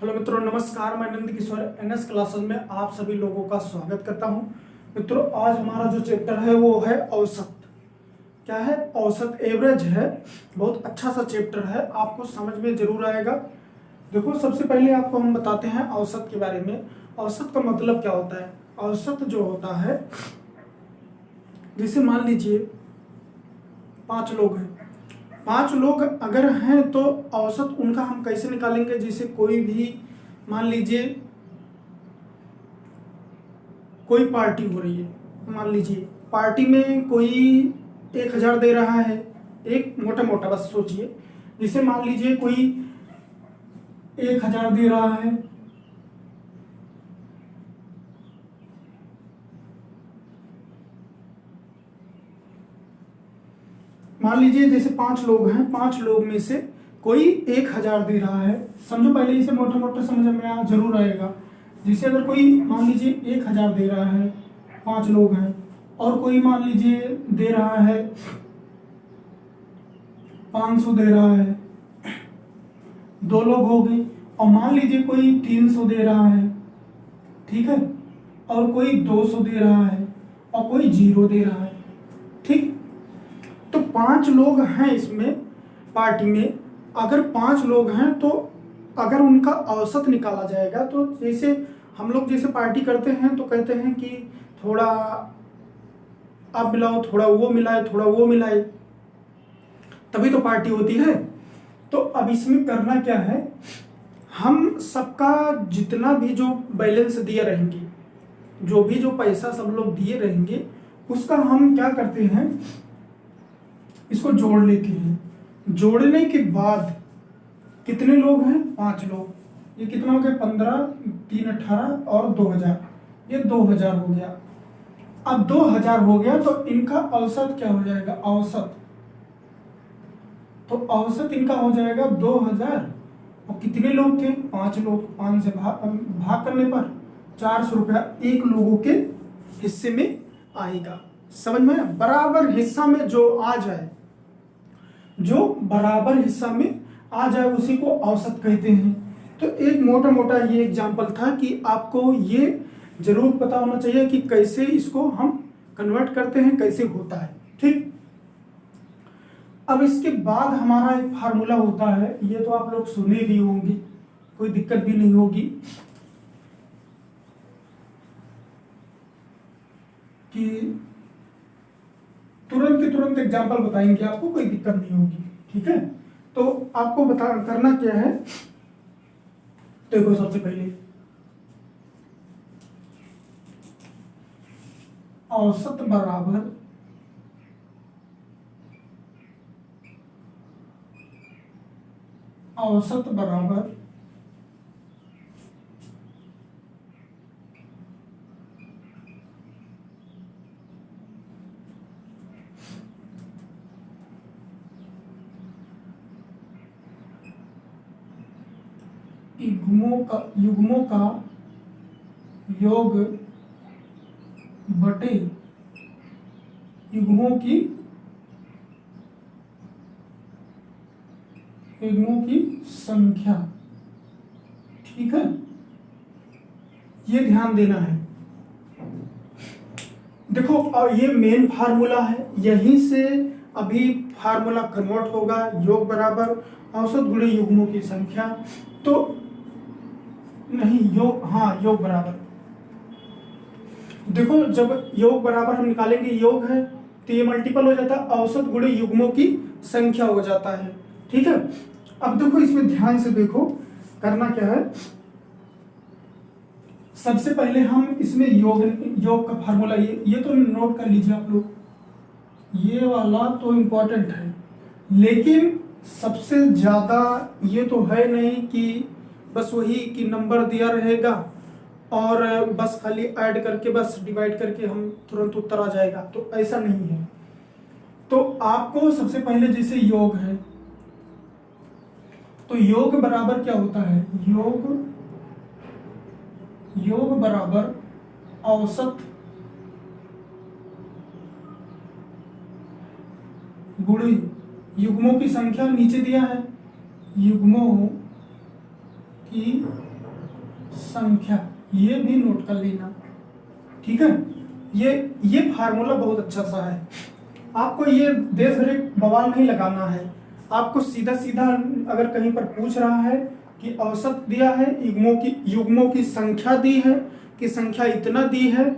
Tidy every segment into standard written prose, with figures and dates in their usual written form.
Hello मित्रों, नमस्कार। मैं नंद किशोर एनएस क्लासेस में आप सभी लोगों का स्वागत करता हूं। मित्रों, आज हमारा जो चैप्टर है वो है औसत। क्या है? औसत, एवरेज है। बहुत अच्छा सा चैप्टर है, आपको समझ में जरूर आएगा। देखो, सबसे पहले आपको हम बताते हैं औसत के बारे में। औसत का मतलब क्या होता है? औसत जो होता है, जैसे मान लीजिए 5 लोग हैं। 5 लोग अगर हैं तो औसत उनका हम कैसे निकालेंगे? जैसे कोई भी मान लीजिए कोई पार्टी हो रही है, मान लीजिए पार्टी में कोई 1000 दे रहा है। एक मोटा मोटा बस सोचिए, जैसे मान लीजिए कोई 1000 दे रहा है, मान लीजिए जैसे 5 लोग हैं, 5 लोग में से कोई 1000 दे रहा है। समझो, पहले इसे मोटा मोटा समझ में जरूर आएगा। जैसे अगर कोई मान लीजिए 1000 दे रहा है, 5 लोग हैं, और कोई मान लीजिए दे रहा है 500 दे रहा है, 2 लोग हो गए। और मान लीजिए कोई 300 दे रहा है, ठीक है, और कोई 200 दे रहा है, और कोई 0 दे रहा है। ठीक, तो 5 लोग हैं इसमें पार्टी में। अगर 5 लोग हैं तो अगर उनका औसत निकाला जाएगा, तो जैसे हम लोग जैसे पार्टी करते हैं तो कहते हैं कि थोड़ा आप मिलाओ, थोड़ा वो मिलाए, थोड़ा वो मिलाए, तभी तो पार्टी होती है। तो अब इसमें करना क्या है, हम सबका जितना भी जो बैलेंस दिए रहेंगे, जो भी जो पैसा सब लोग दिए रहेंगे, उसका हम क्या करते हैं, इसको जोड़ लेते हैं। जोड़ने के बाद कितने लोग हैं? 5 लोग। ये कितना हो गया? 15, 3 18 और 2000, ये 2000 हो गया। अब 2000 हो गया तो इनका औसत क्या हो जाएगा? औसत, तो औसत इनका हो जाएगा 2000। और कितने लोग थे? 5 लोग। 5 से भाग करने पर 400 रुपया एक लोगों के हिस्से में आएगा। समझ में? बराबर हिस्सा में जो आ जाए, जो बराबर हिस्सा में आ जाए, उसी को औसत कहते हैं। तो एक मोटा मोटा ये एग्जाम्पल था कि आपको ये जरूर पता होना चाहिए कि कैसे इसको हम कन्वर्ट करते हैं, कैसे होता है। ठीक, अब इसके बाद हमारा एक फार्मूला होता है, ये तो आप लोग सुने भी होंगे, कोई दिक्कत भी नहीं होगी कि तुरंत के तुरंत एग्जाम्पल बताएंगे आपको, कोई दिक्कत नहीं होगी। ठीक है, तो आपको बता करना क्या है, देखो सबसे पहले औसत बराबर औसत बराबर युग्मों का योग बटे युग्मों की संख्या। ठीक है, ये ध्यान देना है। देखो, और ये मेन फार्मूला है, यहीं से अभी फार्मूला कन्वर्ट होगा। योग बराबर औसत गुणे युग्मों की संख्या। तो नहीं, योग, हाँ, योग बराबर, देखो जब योग बराबर हम निकालेंगे, योग है तो ये मल्टीपल हो जाता है, औसत गुणे युग्मों की संख्या हो जाता है। ठीक है, अब देखो इसमें ध्यान से देखो, करना क्या है। सबसे पहले हम इसमें योग का फार्मूला, ये तो नोट कर लीजिए आप लोग, ये वाला तो इम्पोर्टेंट है। लेकिन सबसे ज्यादा ये तो है नहीं कि बस वही कि नंबर दिया रहेगा और बस खाली ऐड करके, बस डिवाइड करके हम तुरंत उत्तर आ जाएगा, तो ऐसा नहीं है। तो आपको सबसे पहले जैसे योग है, तो योग बराबर क्या होता है? योग बराबर औसत गुणे युग्मों की संख्या। नीचे दिया है युग्मों की संख्या, ये भी नोट कर लेना, ठीक है। ये फार्मूला बहुत अच्छा सा है, आपको ये देश भर एक बवाल नहीं लगाना है। आपको सीधा सीधा अगर कहीं पर पूछ रहा है कि औसत दिया है, युग्मों की संख्या दी है कि संख्या इतना दी है,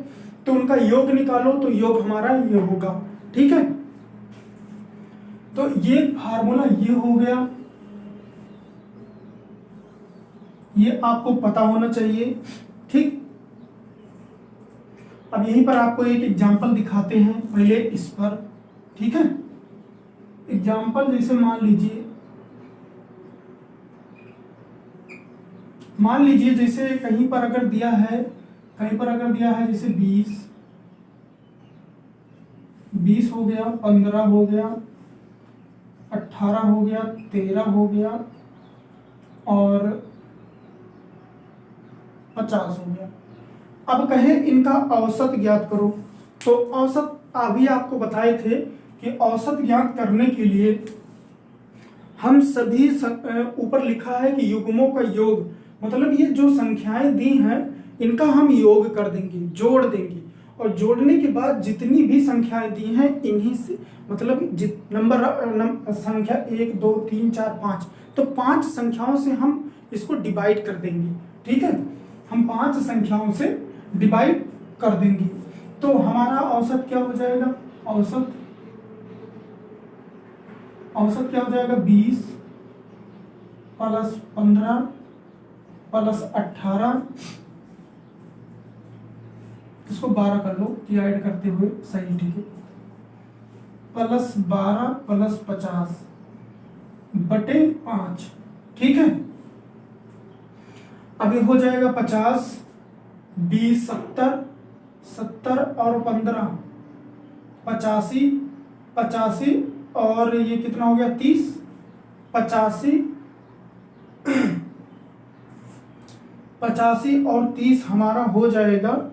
तो उनका योग निकालो, तो योग हमारा ये होगा, ठीक है। तो ये फार्मूला ये हो गया, ये आपको पता होना चाहिए, ठीक। अब यहीं पर आपको एक एग्जांपल दिखाते हैं, पहले इस पर, ठीक है। एग्जांपल जैसे मान लीजिए जैसे कहीं पर अगर दिया है जैसे 20 हो गया, 15 हो गया, 18 हो गया, 13 हो गया और 50 हो गया। अब कहें इनका औसत ज्ञात करो, तो औसत अभी आपको बताए थे कि औसत ज्ञात करने के लिए हम सभी ऊपर लिखा है कि युग्मों का योग, मतलब ये जो संख्याएं दी हैं इनका हम योग कर देंगे, जोड़ देंगे, और जोड़ने के बाद जितनी भी संख्याएं दी हैं इन्हीं से, मतलब संख्या 1 2 3 4 5, तो 5 संख्याओं से हम इसको डिवाइड कर देंगे, ठीक है। हम 5 संख्याओं से डिवाइड कर देंगे, तो हमारा औसत क्या हो जाएगा, औसत क्या हो जाएगा, 20 प्लस 15 प्लस 18, इसको 12 कर लो डिवाइड करते हुए, सही, ठीक है, प्लस 12 प्लस 50 बटे 5, ठीक है। अभी हो जाएगा 50, 20 70 और 15 85 और ये कितना हो गया 30, 85 और 30 हमारा हो जाएगा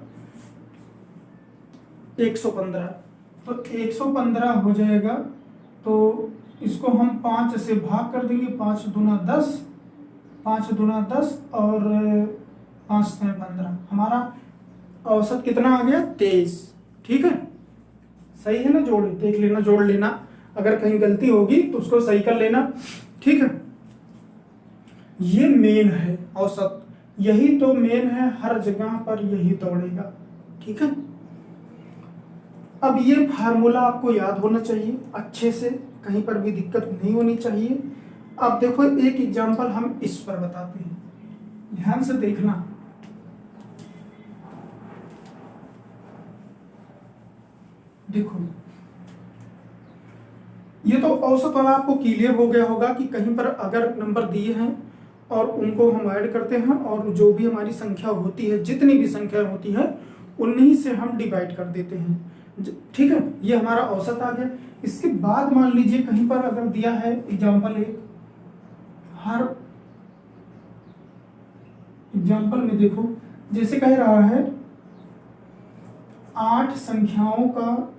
115, तो 115 हो जाएगा, तो इसको हम 5 से भाग कर देंगे, 5 दूना 10 और 5 से 15, हमारा औसत कितना आ गया 23, ठीक है। सही है ना, देख लेना, जोड़ लेना, अगर कहीं गलती होगी तो उसको सही कर लेना, ठीक है। ये मेन है औसत, यही तो मेन है, हर जगह पर यही दौड़ेगा, ठीक है। अब ये फार्मूला आपको याद होना चाहिए अच्छे से, कहीं पर भी दिक्कत नहीं होनी चाहिए। अब देखो एक एग्जांपल हम इस पर बताते हैं, ध्यान से देखना। देखो ये तो औसत वाला आपको क्लियर हो गया होगा कि कहीं पर अगर नंबर दिए हैं और उनको हम ऐड करते हैं और जो भी हमारी संख्या होती है, जितनी भी संख्या होती है उन्हीं से हम डिवाइड कर देते हैं, ठीक है। ये हमारा औसत आ गया। इसके बाद मान लीजिए कहीं पर अगर दिया है एग्जाम्पल एग्जाम्पल में देखो, जैसे कह रहा है 8 संख्याओं का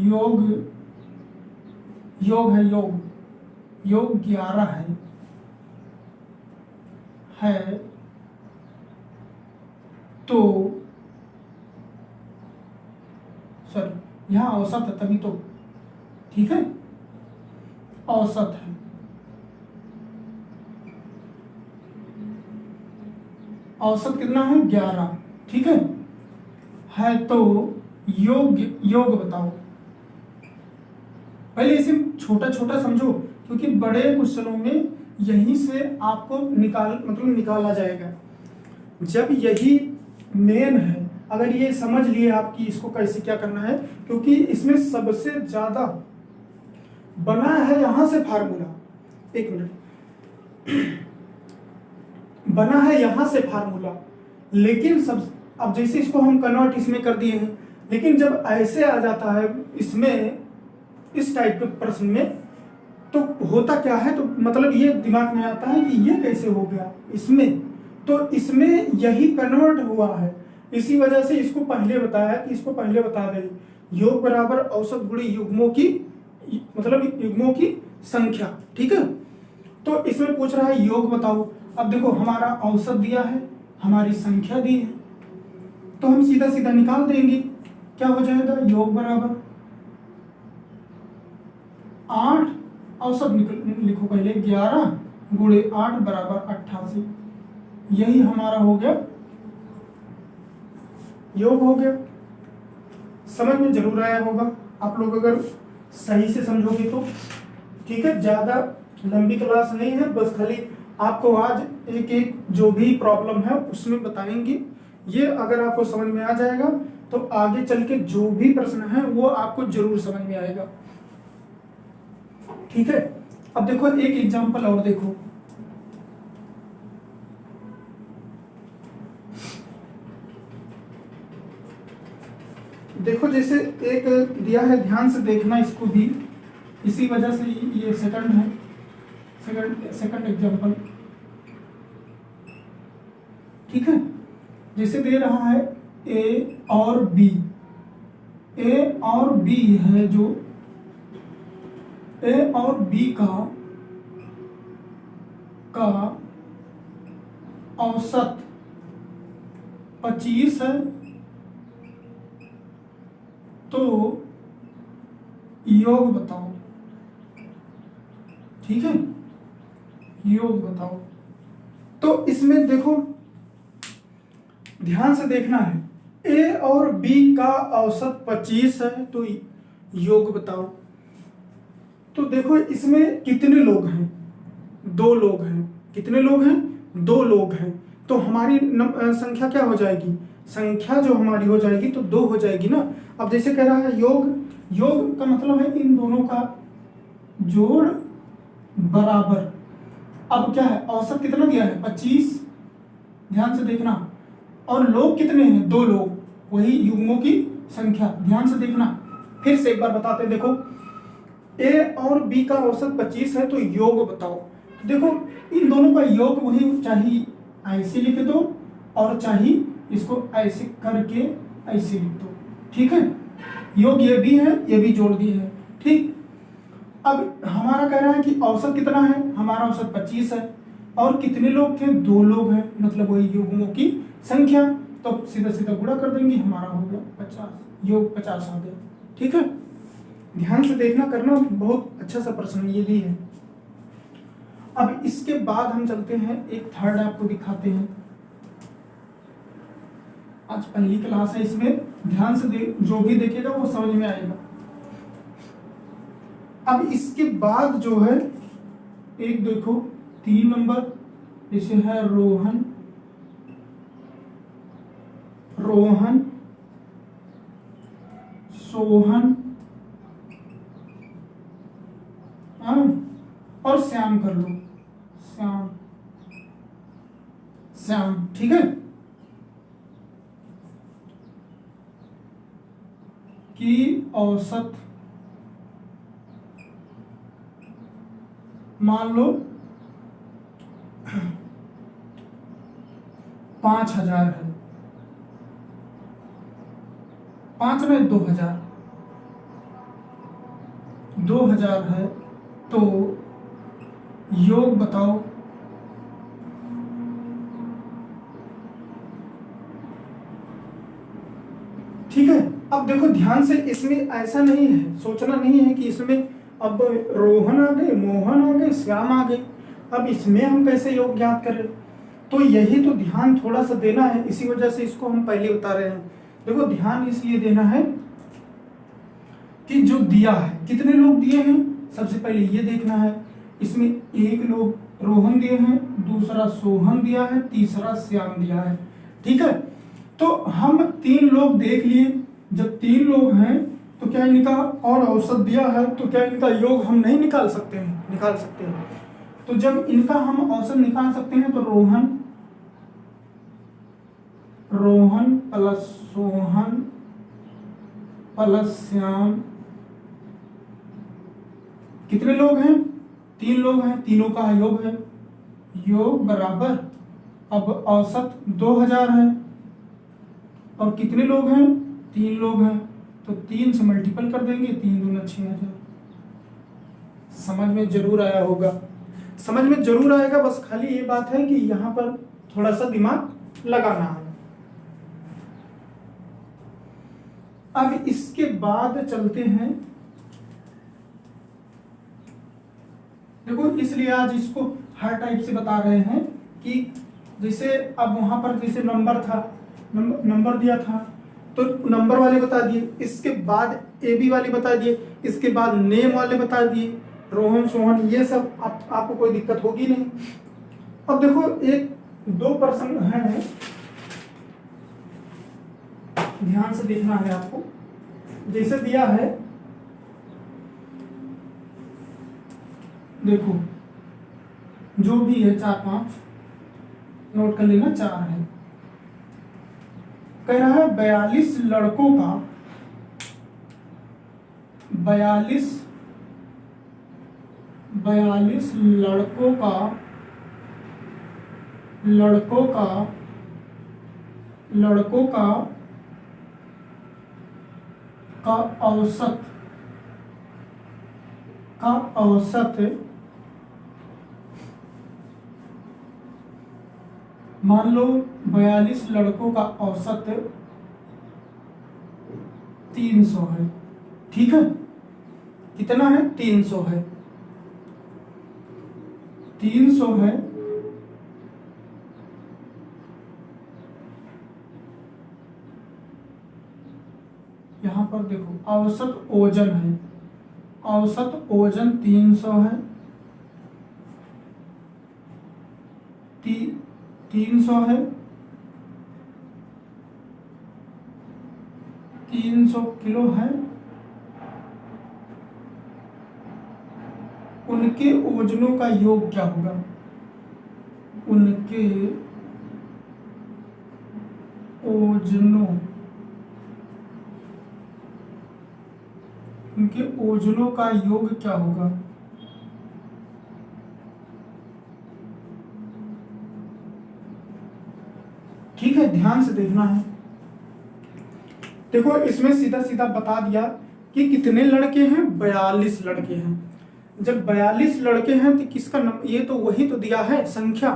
योग 11 है तो सॉरी यहाँ औसत है तभी तो, ठीक है, औसत है, औसत कितना है 11, ठीक है तो योग बताओ। पहले इसे छोटा छोटा समझो, क्योंकि बड़े क्वेश्चनों में यहीं से आपको निकाला जाएगा। जब यही मेन है, अगर ये समझ लिए आपकी इसको कैसे क्या करना है, क्योंकि इसमें सबसे ज्यादा बना है यहां से फार्मूला, एक मिनट, बना है यहां से फार्मूला, लेकिन अब जैसे इसको हम कन्वर्ट इसमें कर दिए हैं, लेकिन जब ऐसे आ जाता है इसमें, इस टाइप के प्रश्न में, तो होता क्या है, तो मतलब ये दिमाग में आता है कि ये कैसे हो गया इसमें, तो इसमें यही कन्वर्ट हुआ है। इसी वजह से इसको पहले बताया कि इसको पहले बता दें, योग बराबर औसत गुणी युग्मों की, मतलब युग्मों की संख्या। ठीक है, तो इसमें पूछ रहा है योग बताओ। अब देखो हमारा औसत दिया है, हमारी संख्या दी है, तो हम सीधा सीधा निकाल देंगे। क्या हो जाएगा, योग बराबर 8, औसत लिखो पहले, 11 गुणे 8 बराबर 88। यही हमारा हो गया योग हो गया। समझ में जरूर आया होगा आप लोग अगर सही से समझोगे तो। ठीक है, ज्यादा लंबी क्लास नहीं है, बस खाली आपको आज एक एक जो भी प्रॉब्लम है उसमें बताएंगे। ये अगर आपको समझ में आ जाएगा तो आगे चल के जो भी प्रश्न है वो आपको जरूर समझ में आएगा। ठीक है, अब देखो एक एग्जांपल और देखो। देखो जैसे एक दिया है, ध्यान से देखना इसको भी, इसी वजह से ये सेकंड है, सेकंड एग्जांपल। ठीक है, जैसे दे रहा है ए और बी, ए और बी है, जो ए और बी का औसत 25 है, तो योग बताओ। ठीक है, योग बताओ। तो इसमें देखो ध्यान से देखना है, ए और बी का औसत 25 है, तो योग बताओ। तो देखो इसमें कितने लोग हैं, 2 लोग हैं। कितने लोग हैं, 2 लोग हैं। तो हमारी संख्या क्या हो जाएगी, संख्या जो हमारी हो जाएगी तो 2 हो जाएगी ना। अब जैसे कह रहा है योग, योग का मतलब है इन दोनों का जोड़ बराबर। अब क्या है, औसत कितना दिया है, 25, ध्यान से देखना, और लोग कितने हैं, 2 लोग, वही युग्मों की संख्या। ध्यान से देखना, फिर से एक बार बताते हैं। देखो ए और बी का औसत 25 है, तो योग बताओ। देखो इन दोनों का योग वही, चाहे ऐसे लिख दो और चाहे इसको ऐसे करके ऐसे लिख दो। ठीक है, योग ये भी है, ये भी जोड़ दिए है। ठीक, अब हमारा कह रहा है कि औसत कितना है, हमारा औसत 25 है, और कितने लोग थे, 2 लोग हैं, मतलब वही युग्मों की संख्या। तो सीधा सीधा गुणा कर देंगे, हमारा हो गया 50, योग 50 आ गया। ठीक है, ध्यान से देखना, करना, बहुत अच्छा सा प्रश्न ये भी है। अब इसके बाद हम चलते हैं, एक थर्ड आपको दिखाते हैं। आज पहली क्लास है, इसमें ध्यान से जो भी देखेगा वो समझ में आएगा। अब इसके बाद जो है, एक देखो 3 नंबर, जैसे है रोहन, सोहन और श्याम कर लो, श्याम। ठीक है, की औसत मान लो 5000 है, 5 में 2000 है, तो योग बताओ। ठीक है, अब देखो ध्यान से, इसमें ऐसा नहीं है, सोचना नहीं है कि इसमें अब रोहन आ गए, मोहन आ गए, श्याम आ गए, अब इसमें हम कैसे योग ज्ञात करें। तो यही तो ध्यान थोड़ा सा देना है, इसी वजह से इसको हम पहले बता रहे हैं। देखो ध्यान इसलिए देना है कि जो दिया है, कितने लोग दिए हैं, सबसे पहले ये देखना है। इसमें एक लोग रोहन दिए हैं, दूसरा सोहन दिया है, तीसरा श्याम दिया है। ठीक है, तो हम 3 लोग देख लिए। जब 3 लोग हैं तो क्या इनका, और औसत दिया है, तो क्या इनका योग हम नहीं निकाल सकते हैं, निकाल सकते हैं। तो जब इनका हम औसत निकाल सकते हैं, तो रोहन प्लस सोहन प्लस श्याम, कितने लोग हैं, तीन लोग हैं, तीनों का योग है, योग बराबर, अब औसत 2000 है और कितने लोग हैं, 3 लोग हैं, तो 3 से मल्टीपल कर देंगे, 3 दूना 6000। समझ में जरूर आया होगा, समझ में जरूर आएगा, बस खाली ये बात है कि यहाँ पर थोड़ा सा दिमाग लगाना है। अब इसके बाद चलते हैं, देखो इसलिए आज इसको हर टाइप से बता रहे हैं कि जैसे अब वहां पर जैसे नंबर था, नंबर दिया था तो नंबर वाले बता दिए, इसके बाद AB वाले बता दिए, इसके बाद नेम वाले बता दिए, रोहन सोहन, ये सब आपको कोई दिक्कत होगी नहीं। अब देखो एक दो प्रश्न है, ध्यान से देखना है आपको। जैसे दिया है, देखो जो भी है 4-5 नोट कर लेना, 4 है। कह रहा है 42 लड़कों का 42 लड़कों का औसत मान लो 42 लड़कों का औसत 300 है, ठीक है। कितना है, 300 है, 300 है। यहां पर देखो औसत ओजन है, औसत ओजन 300 है, 300 है, 300 किलो है। उनके ओजनों का योग क्या होगा, उनके ओजनों का योग क्या होगा। ठीक है, ध्यान से देखना है। देखो इसमें सीधा सीधा बता दिया कि कितने लड़के हैं, 42 लड़के हैं। जब 42 लड़के हैं तो किसका ये तो वही तो दिया है संख्या,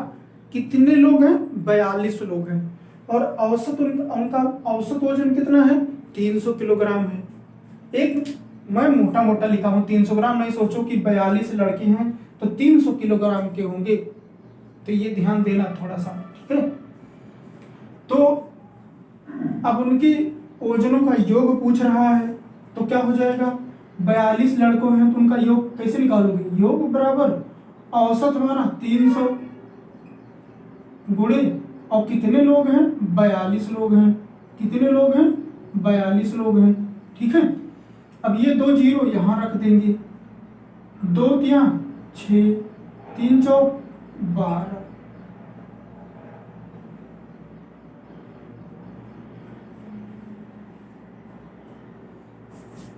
कितने लोग हैं, 42 लोग हैं, और औसत उनका औसत वजन कितना है, 300 किलोग्राम है। एक मैं मोटा मोटा लिखा हूं 300 ग्राम, नहीं सोचो कि 42 लड़के हैं तो 300 किलोग्राम के होंगे, तो ये ध्यान देना थोड़ा सा, ठीक है। तो अब उनके ओजनों का योग पूछ रहा है, तो क्या हो जाएगा, 42 लड़कों हैं तो उनका योग कैसे निकालोगे, योग बराबर औसत हमारा 300 गुणे, और कितने लोग हैं, 42 लोग हैं, कितने लोग हैं, 42 लोग हैं, ठीक है। अब ये 2 जीरो यहां रख देंगे, 2 तिया 6, 3 चौक 12,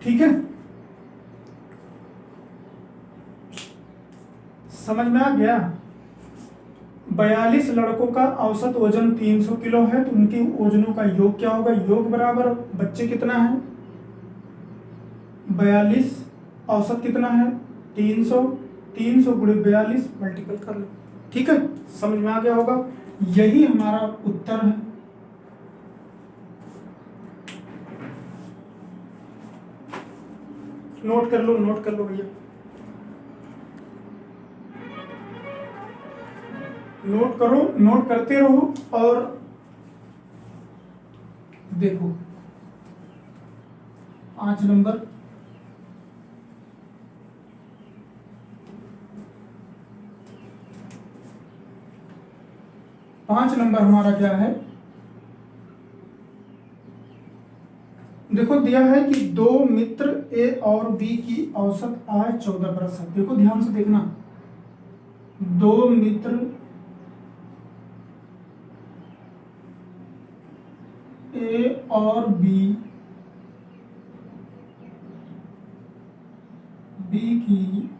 ठीक है। समझ में आ गया। 42 लड़कों का औसत वजन 300 किलो है, तो उनके वजनों का योग क्या होगा, योग बराबर बच्चे कितना है, 42, औसत कितना है 300, 300 गुणे 42 मल्टीपल कर लो, ठीक है। समझ में आ गया होगा, यही हमारा उत्तर है। नोट कर लो भैया, नोट करो, नोट करते रहो। और देखो 5 नंबर, हमारा क्या है, देखो दिया है कि 2 मित्र ए और बी की औसत आय 14 बरस है। देखो ध्यान से देखना, 2 मित्र ए और बी की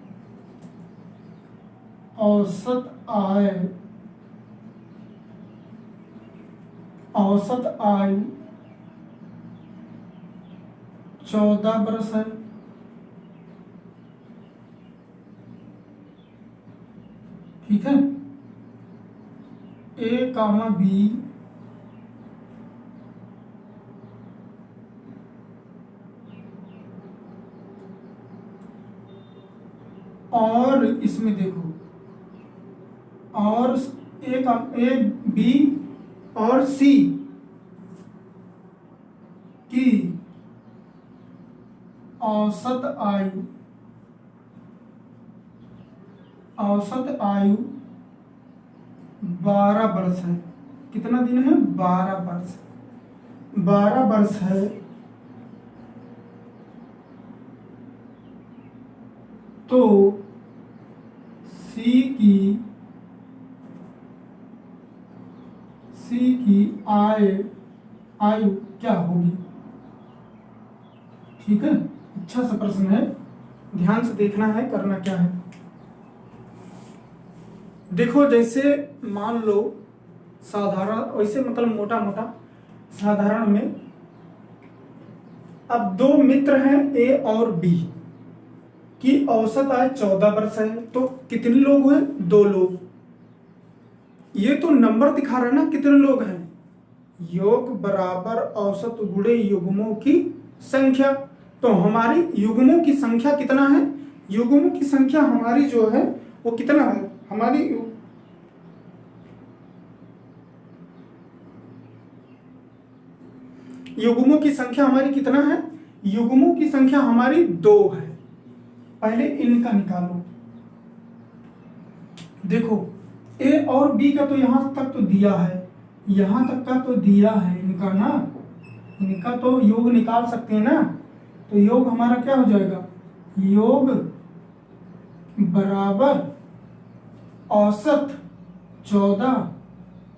औसत आयु 14 वर्ष है। ठीक है, ए कामा बी और इसमें देखो, और ए बी और सी की औसत आयु 12 वर्ष है। कितना दिन है? 12 वर्ष। 12 वर्ष है तो सी की आयु क्या होगी? ठीक है, अच्छा सा प्रश्न है, ध्यान से देखना है, करना क्या है। देखो, जैसे मान लो साधारण, वैसे मतलब मोटा मोटा साधारण में, अब दो मित्र हैं ए और बी की औसत आयु 14 वर्ष है, तो कितने लोग हुए? 2 लोग। ये तो नंबर दिखा रहा है ना कितने लोग हैं, योग बराबर औसत गुणे युग्मों की संख्या। तो हमारी युग्मों की संख्या कितना है? युग्मों की संख्या हमारी जो है वो कितना है? हमारी युग्मों की संख्या हमारी कितना है? युग्मों की संख्या हमारी 2 है। पहले इनका निकालो। देखो, ए और बी का तो यहां तक तो दिया है, यहां तक का तो दिया है इनका ना, इनका तो योग निकाल सकते हैं ना। तो योग हमारा क्या हो जाएगा? योग बराबर औसत 14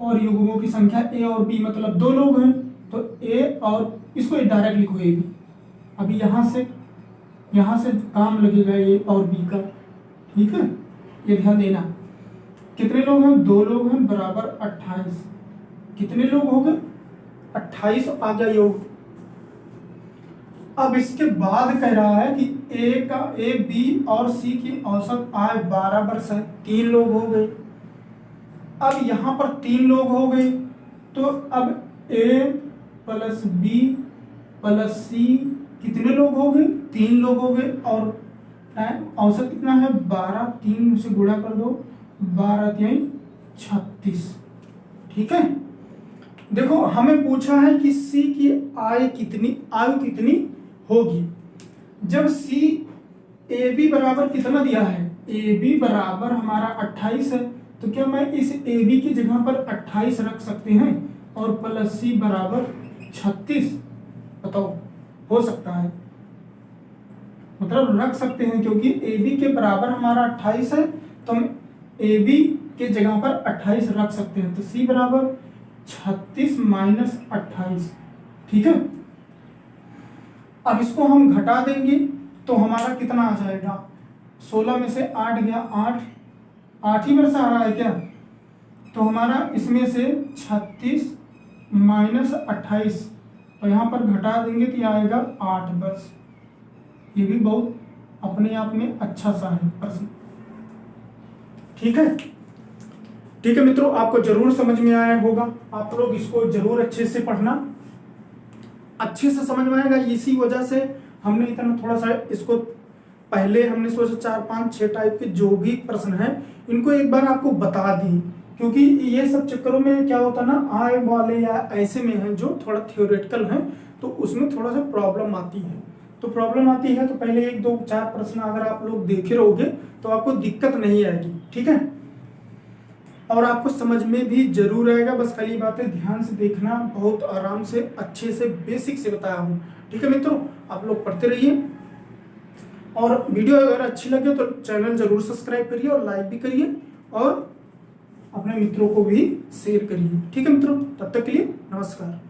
और युग्मों की संख्या ए और बी, मतलब 2 लोग हैं, तो ए और इसको डायरेक्ट लिखो ए बी। अभी यहां से काम लगेगा ए और बी का। ठीक है, ये ध्यान देना। कितने लोग हैं? 2 लोग हैं, बराबर 28। कितने लोग हो गए? 28 आ गया योग। अब इसके बाद कह रहा है कि ए बी और सी की औसत आयु 12 वर्ष है, 3 लोग हो गए। अब यहां पर 3 लोग हो गए, तो अब ए प्लस बी प्लस सी कितने लोग हो गए? 3 लोग हो गए। और औसत कितना है? 12, 3 से गुणा कर दो, 12 3 36। ठीक है, देखो हमें पूछा है कि सी की आयु कितनी होगी। जब सी ए बी बराबर कितना दिया है? ए बी बराबर हमारा 28 है, तो क्या मैं इस ए बी की जगह पर 28 रख सकते हैं और प्लस सी बराबर 36? बताओ, हो सकता है, मतलब रख सकते हैं, क्योंकि ए बी के बराबर हमारा 28 है, तो हम ए बी के जगह पर 28 रख सकते हैं। तो सी बराबर 36 माइनस 28। ठीक है, अब इसको हम घटा देंगे तो हमारा कितना आ जाएगा? 16 में से 8 गया, 8 ही वर्ष आ रहा है क्या? तो हमारा इसमें से 36 माइनस 28 और यहाँ पर घटा देंगे तो आएगा 8 वर्ष। ये भी बहुत अपने आप में अच्छा सा है प्रश्न। ठीक है, ठीक है मित्रों, आपको जरूर समझ में आया होगा। आप लोग इसको जरूर अच्छे से पढ़ना, अच्छे से समझ में आएगा। इसी वजह से हमने इतना थोड़ा सा इसको, पहले हमने सोचा 4 5 6 टाइप के जो भी प्रश्न हैं इनको एक बार आपको बता दी, क्योंकि ये सब चक्करों में क्या होता है ना, आए वाले या ऐसे में है जो थोड़ा थियोरेटिकल है, तो उसमें थोड़ा सा प्रॉब्लम आती है। तो प्रॉब्लम आती है तो पहले 1 2 4 प्रश्न अगर आप लोग देखे रहोगे तो आपको दिक्कत नहीं आएगी। ठीक है, और आपको समझ में भी जरूर आएगा। बस खाली बातें ध्यान से देखना, बहुत आराम से अच्छे से बेसिक से बताया हूँ। ठीक है मित्रों, आप लोग पढ़ते रहिए, और वीडियो अगर अच्छी लगे तो चैनल जरूर सब्सक्राइब करिए और लाइक भी करिए, और अपने मित्रों को भी शेयर करिए। ठीक है मित्रों, तब तक के लिए नमस्कार।